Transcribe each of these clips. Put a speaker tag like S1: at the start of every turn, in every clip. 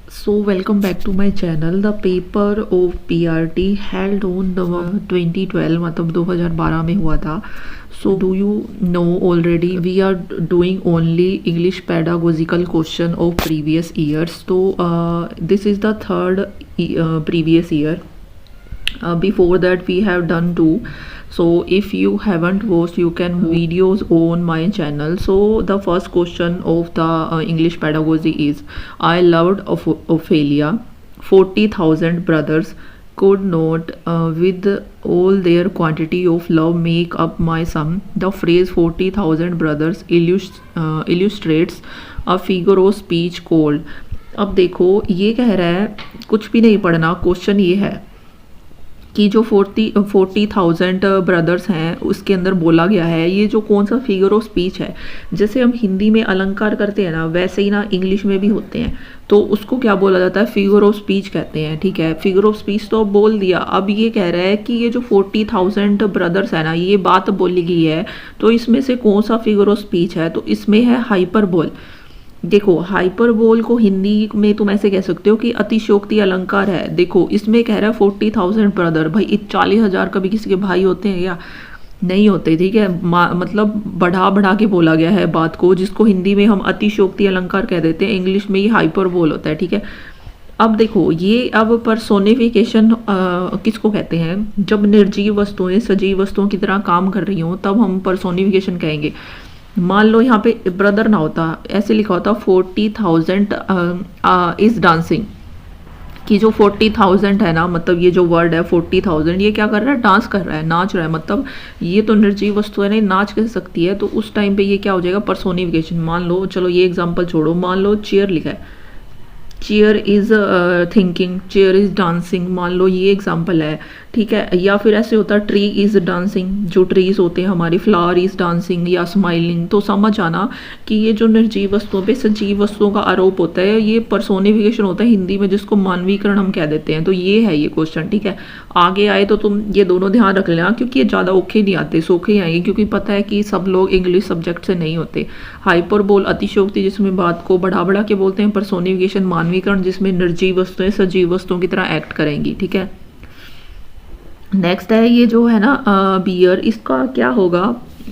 S1: So welcome back to my channel. The paper of PRT held on the 2012 मतलब 2012 में हुआ था. So do you know already we are doing only English pedagogical question of previous years. So this is the third previous year. Before that we have done two. So if you haven't watched, you can videos on my channel. So the first question of the English pedagogy is, I loved Ophelia. 40,000 brothers could not with all their quantity of love make up my sum. The phrase 40,000 brothers illustrates a figure of speech called. अब देखो ये कह रहा है, कुछ भी नहीं पढ़ना, क्वेश्चन ये है कि जो 40,000 ब्रदर्स हैं उसके अंदर बोला गया है, ये जो कौन सा फिगर ऑफ स्पीच है. जैसे हम हिंदी में अलंकार करते हैं ना, वैसे ही ना इंग्लिश में भी होते हैं. तो उसको क्या बोला जाता है, फिगर ऑफ स्पीच कहते हैं. ठीक है, फिगर ऑफ स्पीच तो अब बोल दिया. अब ये कह रहा है कि ये जो 40,000 ब्रदर्स है ना, ये बात बोली गई है, तो इसमें से कौन सा फिगर ऑफ स्पीच है. तो इसमें है हाइपरबोल. देखो हाइपरबोल को हिंदी में तुम ऐसे कह सकते हो कि अतिशयोक्ति अलंकार है. देखो इसमें कह रहा है 40,000 ब्रदर. भाई 40,000 कभी किसी के भाई होते हैं या नहीं होते. ठीक है, मतलब बढ़ा बढ़ा के बोला गया है बात को, जिसको हिंदी में हम अतिशयोक्ति अलंकार कह देते हैं, इंग्लिश में ये हाइपरबोल होता है. ठीक है, अब देखो ये अब पर्सोनिफिकेशन किसको कहते हैं, जब निर्जीव वस्तुएं सजीव वस्तुओं की तरह काम कर रही हों तब हम पर्सोनिफिकेशन कहेंगे. मान लो यहाँ पे ब्रदर ना होता, ऐसे लिखा होता 40,000 इज डांसिंग, कि जो 40,000 है ना, मतलब ये जो वर्ड है 40,000, ये क्या कर रहा है, डांस कर रहा है, नाच रहा है. मतलब ये तो निर्जीव वस्तु है, नहीं नाच कह सकती है. तो उस टाइम पे ये क्या हो जाएगा, पर्सोनिफिकेशन. मान लो, चलो ये एग्जांपल छोड़ो, मान लो चेयर लिखा है, chair is thinking, chair is dancing. मान लो ये एग्जाम्पल है. ठीक है, या फिर ऐसे होता है ट्री इज डांसिंग, जो ट्रीज होते हैं हमारी, फ्लावर इज डांसिंग या स्माइलिंग. तो समझ आना कि ये जो निर्जीव वस्तुओं पे सजीव वस्तुओं का आरोप होता है, ये पर्सोनिफिकेशन होता है हिंदी में, जिसको मानवीकरण हम कह देते हैं. तो ये है ये क्वेश्चन. ठीक है, आगे आए तो तुम ये दोनों ध्यान रख लेना, क्योंकि ये ज़्यादा औखे नहीं आते, सोखे ही आएंगे, क्योंकि पता है कि सब लोग इंग्लिश सब्जेक्ट से नहीं होते. हाइपरबोल अतिशयोक्ति, जिसमें बात को बढ़ा बढ़ा के बोलते हैं. पर्सोनिफिकेशन मानवीकरण, जिसमें निर्जीव वस्तुएं सजीव वस्तुओं की तरह एक्ट करेंगी. ठीक है, नेक्स्ट है ये जो है ना बियर, इसका क्या होगा,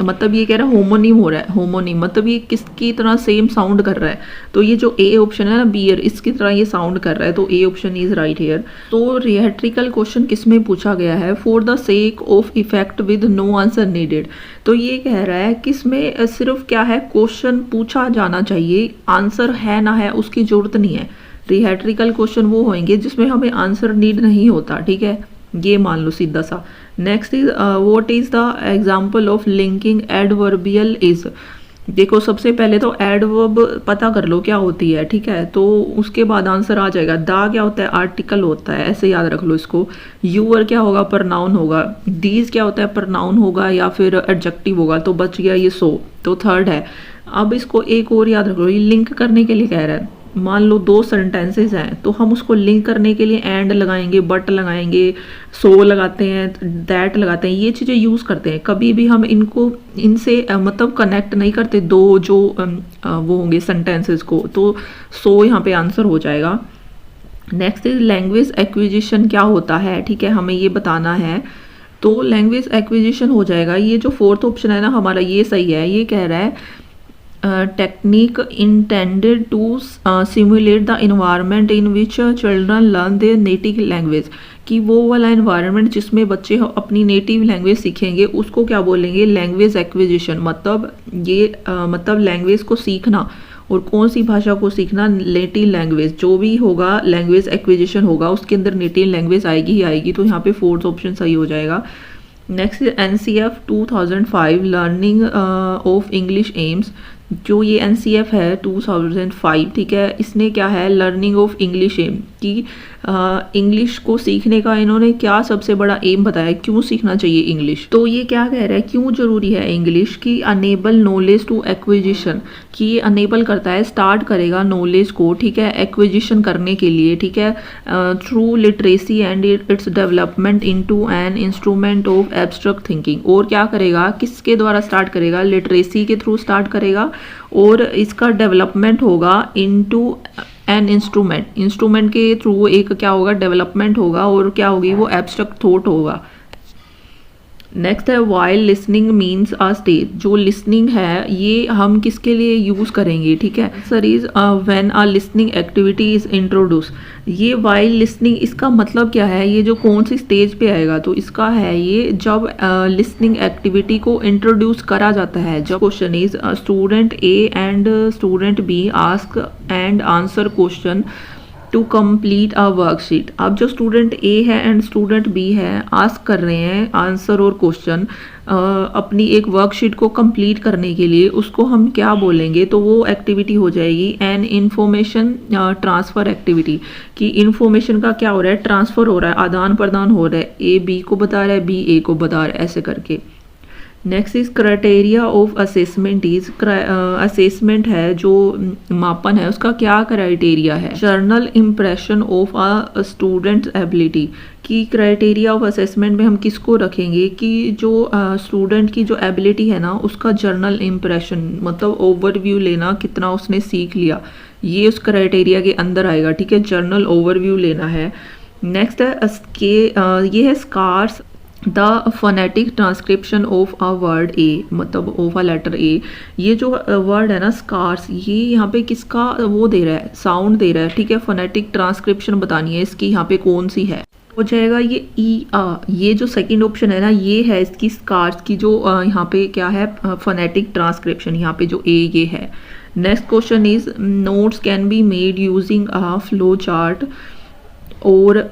S1: मतलब ये कह रहा है होमोनिम हो रहा है. होमोनिम मतलब ये किसकी तरह सेम साउंड कर रहा है. तो ये जो ए ऑप्शन है ना बियर, इसकी तरह ये साउंड कर रहा है. तो A option is right here. तो रिहेट्रिकल क्वेश्चन किसमें पूछा गया है, for the sake of effect with no answer needed. तो ये कह रहा है किसमें सिर्फ क्या है, क्वेश्चन पूछा जाना चाहिए, आंसर है ना है उसकी जरूरत नहीं है. रिहेट्रिकल क्वेश्चन वो होंगे जिसमें हमें आंसर नीड नहीं होता. ठीक है, ये मान लो सीधा सा. Next is what is the example of linking adverbial is. देखो सबसे पहले तो एडवर्ब पता कर लो क्या होती है. ठीक है, तो उसके बाद आंसर आ जाएगा. दा क्या होता है, आर्टिकल होता है, ऐसे याद रख लो इसको. यूअर क्या होगा, प्रनाउन होगा. दीज क्या होता है, प्रनाउन होगा या फिर एडजेक्टिव होगा. तो बच गया ये सो, तो थर्ड है. अब इसको एक और याद रख लो, ये लिंक करने के लिए कह रहा है. मान लो दो सेंटेंसेस हैं, तो हम उसको लिंक करने के लिए एंड लगाएंगे, बट लगाएंगे, सो लगाते हैं, दैट लगाते हैं, ये चीज़ें यूज़ करते हैं. कभी भी हम इनको इनसे मतलब कनेक्ट नहीं करते दो जो वो होंगे सेंटेंसेस को. तो सो यहाँ पे आंसर हो जाएगा. नेक्स्ट इज लैंग्वेज एक्विजिशन क्या होता है. ठीक है, हमें ये बताना है. तो लैंग्वेज एक्विजिशन हो जाएगा, ये जो फोर्थ ऑप्शन है ना हमारा, ये सही है. ये कह रहा है technique intended to simulate the environment in which children learn their native language. कि वो वाला इन्वायरमेंट जिसमें बच्चे अपनी नेटिव लैंग्वेज सीखेंगे, उसको क्या बोलेंगे, लैंग्वेज एक्विजिशन. मतलब ये मतलब लैंग्वेज को सीखना, और कौन सी भाषा को सीखना, नेटिव लैंग्वेज. जो भी होगा लैंग्वेज एक्विजिशन होगा, उसके अंदर नेटिव लैंग्वेज आएगी ही आएगी. तो यहाँ पे फोर्थ ऑप्शन सही हो जाएगा. Next NCF 2005 learning of English AIIMS. जो ये NCF है 2005, ठीक है, इसने क्या है, लर्निंग ऑफ इंग्लिश एम, कि इंग्लिश को सीखने का इन्होंने क्या सबसे बड़ा एम बताया, क्यों सीखना चाहिए इंग्लिश. तो ये क्या कह रहा है, क्यों जरूरी है इंग्लिश, की अनेबल नॉलेज टू एक्विजिशन, कि ये अनेबल करता है, स्टार्ट करेगा नॉलेज को. ठीक है, एक्विजिशन करने के लिए. ठीक है, through literacy and its development into an instrument of abstract thinking. और क्या करेगा, किसके द्वारा स्टार्ट करेगा, लिटरेसी के थ्रू स्टार्ट करेगा, और इसका डेवलपमेंट होगा इनटू एन इंस्ट्रूमेंट, इंस्ट्रूमेंट के थ्रू एक क्या होगा, डेवलपमेंट होगा और क्या होगी वो एब्स्ट्रैक्ट थॉट होगा। नेक्स्ट है वाइल लिसनिंग मीन्स अ स्टेज, जो लिसनिंग है ये हम किसके लिए यूज़ करेंगे, ठीक है। Answer is when a listening activity is introduce. ये वाइल लिसनिंग इसका मतलब क्या है, ये जो कौन सी स्टेज पे आएगा, तो इसका है ये जब लिसनिंग एक्टिविटी को इंट्रोड्यूस करा जाता है। जब question is student A and student B ask and answer question to complete a worksheet. अब जो स्टूडेंट ए है एंड स्टूडेंट बी है आस्क कर रहे हैं आंसर और क्वेश्चन अपनी एक वर्कशीट को कंप्लीट करने के लिए, उसको हम क्या बोलेंगे, तो वो एक्टिविटी हो जाएगी एन इंफॉर्मेशन ट्रांसफ़र एक्टिविटी। कि इंफॉर्मेशन का क्या हो रहा है, ट्रांसफ़र हो रहा है, आदान प्रदान हो रहा है, ए बी को बता रहा है, बी ए को बता रहा है, ऐसे करके। Next is criteria of assessment is, assessment है जो मापन है उसका क्या क्राइटेरिया है, journal impression of a student ability. कि क्राइटेरिया ऑफ असेसमेंट में हम किसको रखेंगे कि जो स्टूडेंट की जो एबिलिटी है ना उसका जर्नल इम्प्रेशन, मतलब ओवरव्यू लेना कितना उसने सीख लिया, ये उस क्राइटेरिया के अंदर आएगा, ठीक है। जर्नल ओवरव्यू लेना है। नेक्स्ट है ये है scars the phonetic transcription of a word A, मतलब ऑफ अ लेटर ए। ये जो वर्ड है ना स्कार्स, ये यहाँ पे किसका वो दे रहा है, साउंड दे रहा है, ठीक है। फोनेटिक ट्रांसक्रिप्शन बतानी है इसकी, यहाँ पे कौन सी है, हो जाएगा ये ई आ। ये जो सेकंड ऑप्शन है ना ये है इसकी स्कार्स की जो यहाँ पे क्या है फोनेटिक ट्रांसक्रिप्शन, यहाँ पे जो ए ये है। Next question is notes can be made using a flow chart और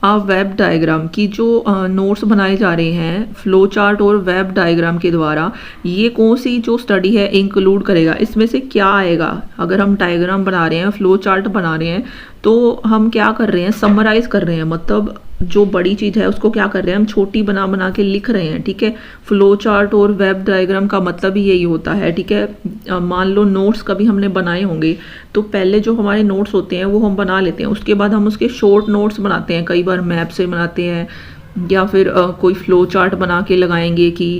S1: वेब डायग्राम। की जो नोट्स बनाए जा रहे हैं फ्लो चार्ट और वेब डायग्राम के द्वारा, ये कौन सी जो स्टडी है इंक्लूड करेगा, इसमें से क्या आएगा। अगर हम डायग्राम बना रहे हैं, फ्लो चार्ट बना रहे हैं, तो हम क्या कर रहे हैं, समराइज कर रहे हैं, मतलब जो बड़ी चीज़ है उसको क्या कर रहे हैं हम छोटी बना बना के लिख रहे हैं, ठीक है। फ्लो चार्ट और वेब डायग्राम का मतलब ही यही होता है, ठीक है। मान लो नोट्स कभी हमने बनाए होंगे तो पहले जो हमारे नोट्स होते हैं वो हम बना लेते हैं, उसके बाद हम उसके शॉर्ट नोट्स बनाते हैं, कई बार मैप से बनाते हैं या फिर कोई फ्लो चार्ट बना के लगाएंगे कि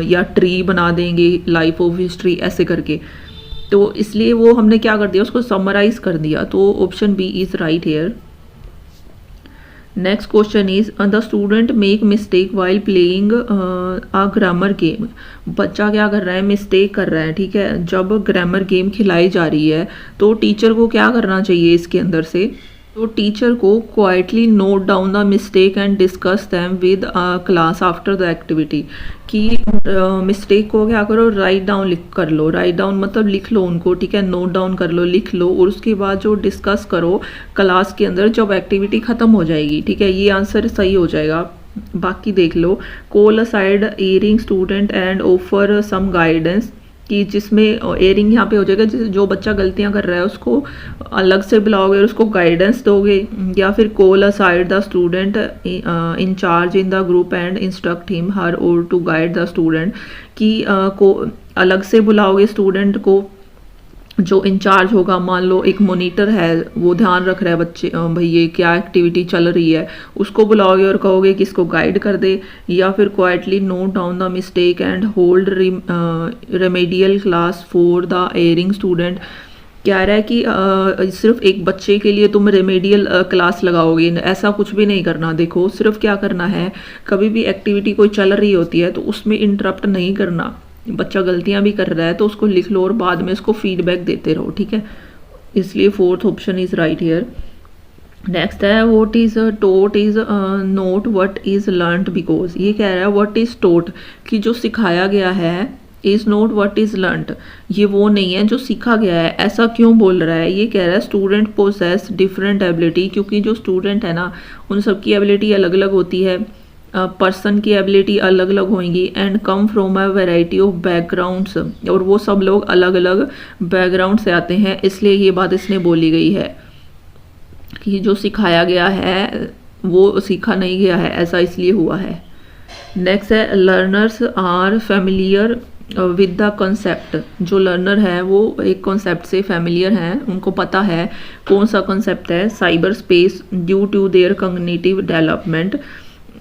S1: या ट्री बना देंगे, लाइफ ऑफ हिस्ट्री ऐसे करके। तो इसलिए वो हमने क्या कर दिया, उसको समराइज कर दिया। तो option B is right here. Next question is the student make mistake while playing a grammar game. बच्चा क्या कर रहा है, मिस्टेक कर रहा है, ठीक है। जब ग्रामर गेम खिलाई जा रही है तो टीचर को क्या करना चाहिए इसके अंदर से, तो टीचर को quietly note down the mistake and discuss them with class after the activity. कि मिस्टेक को क्या करो, राइट डाउन कर लो, राइट डाउन मतलब लिख लो उनको, ठीक है। नोट डाउन कर लो, लिख लो, और उसके बाद जो डिस्कस करो क्लास के अंदर जब एक्टिविटी ख़त्म हो जाएगी, ठीक है। ये आंसर सही हो जाएगा। बाकी देख लो, call aside erring student and offer some guidance. कि जिसमें एयरिंग यहाँ पे हो जाएगा, जो बच्चा गलतियाँ कर रहा है उसको अलग से बुलाओगे और उसको गाइडेंस दोगे, या फिर call aside the student in charge in the group and instruct him her और टू गाइड द स्टूडेंट। कि को अलग से बुलाओगे स्टूडेंट को, जो इंचार्ज होगा, मान लो एक मॉनिटर है वो ध्यान रख रहा है बच्चे भाई ये क्या एक्टिविटी चल रही है, उसको बुलाओगे और कहोगे कि इसको गाइड कर दे। या फिर quietly note down the mistake and hold remedial class for the erring student. कह रहा है कि सिर्फ एक बच्चे के लिए तुम रेमेडियल क्लास लगाओगे, ऐसा कुछ भी नहीं करना। देखो सिर्फ क्या करना है, कभी भी एक्टिविटी कोई चल रही होती है तो उसमें इंटरप्ट नहीं करना। बच्चा गलतियां भी कर रहा है तो उसको लिख लो और बाद में उसको फीडबैक देते रहो, ठीक है। इसलिए fourth option is right here. Next है what is taught is not what is learned because. ये कह रहा है व्हाट इज टोट, कि जो सिखाया गया है, is not what is learned, ये वो नहीं है जो सीखा गया है। ऐसा क्यों बोल रहा है, ये कह रहा है स्टूडेंट पोसेस डिफरेंट एबिलिटी, क्योंकि जो स्टूडेंट है ना उन सबकी एबिलिटी अलग अलग होती है, पर्सन की एबिलिटी अलग अलग होंगी, and come from a variety of backgrounds, और वो सब लोग अलग अलग बैकग्राउंड से आते हैं। इसलिए ये बात इसने बोली गई है कि जो सिखाया गया है वो सीखा नहीं गया है, ऐसा इसलिए हुआ है। नेक्स्ट है learners are familiar with the concept. जो लर्नर है वो एक कॉन्सेप्ट से फेमिलियर हैं, उनको पता है कौन सा कॉन्सेप्ट है, cyber space due to their cognitive development.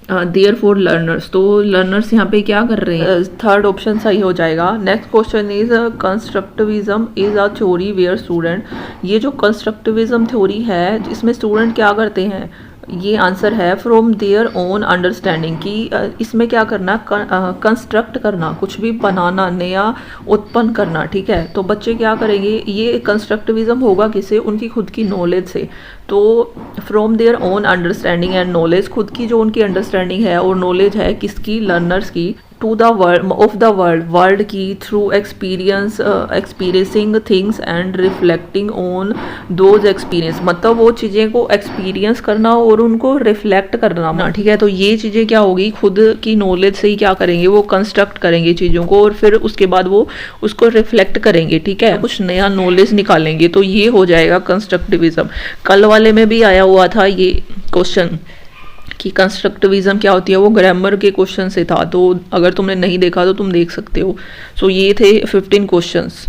S1: Therefore learners, तो लर्नर्स यहाँ पे क्या कर रहे हैं, थर्ड ऑप्शन सही हो जाएगा। Next question is constructivism is a theory where student, ये जो कंस्ट्रक्टिविज्म थ्योरी है इसमें स्टूडेंट क्या करते हैं, ये आंसर है फ्रॉम देयर ओन अंडरस्टैंडिंग की इसमें क्या करना, कंस्ट्रक्ट करना, कुछ भी बनाना, नया उत्पन्न करना, ठीक है। तो बच्चे क्या करेंगे, ये कंस्ट्रक्टिविज्म होगा किससे, उनकी खुद की नॉलेज से। तो from their own understanding and knowledge, खुद की जो उनकी अंडरस्टैंडिंग है और नॉलेज है किसकी, लर्नर्स की, to the world of the world, world की, through experiencing things and reflecting on those experience, मतलब वो चीज़ें को एक्सपीरियंस करना और उनको रिफ्लेक्ट करना, ठीक है। तो ये चीज़ें क्या होगी, खुद की नॉलेज से ही क्या करेंगे, वो कंस्ट्रक्ट करेंगे चीज़ों को और फिर उसके बाद वो उसको रिफ्लेक्ट करेंगे, ठीक है, कुछ नया नॉलेज निकालेंगे। तो ये हो जाएगा कंस्ट्रक्टिविज्म। कल वाले में भी आया हुआ था ये क्वेश्चन कि कंस्ट्रक्टिविज्म क्या होती है, वो ग्रामर के क्वेश्चन से था, तो अगर तुमने नहीं देखा तो तुम देख सकते हो। सो ये थे 15 क्वेश्चंस।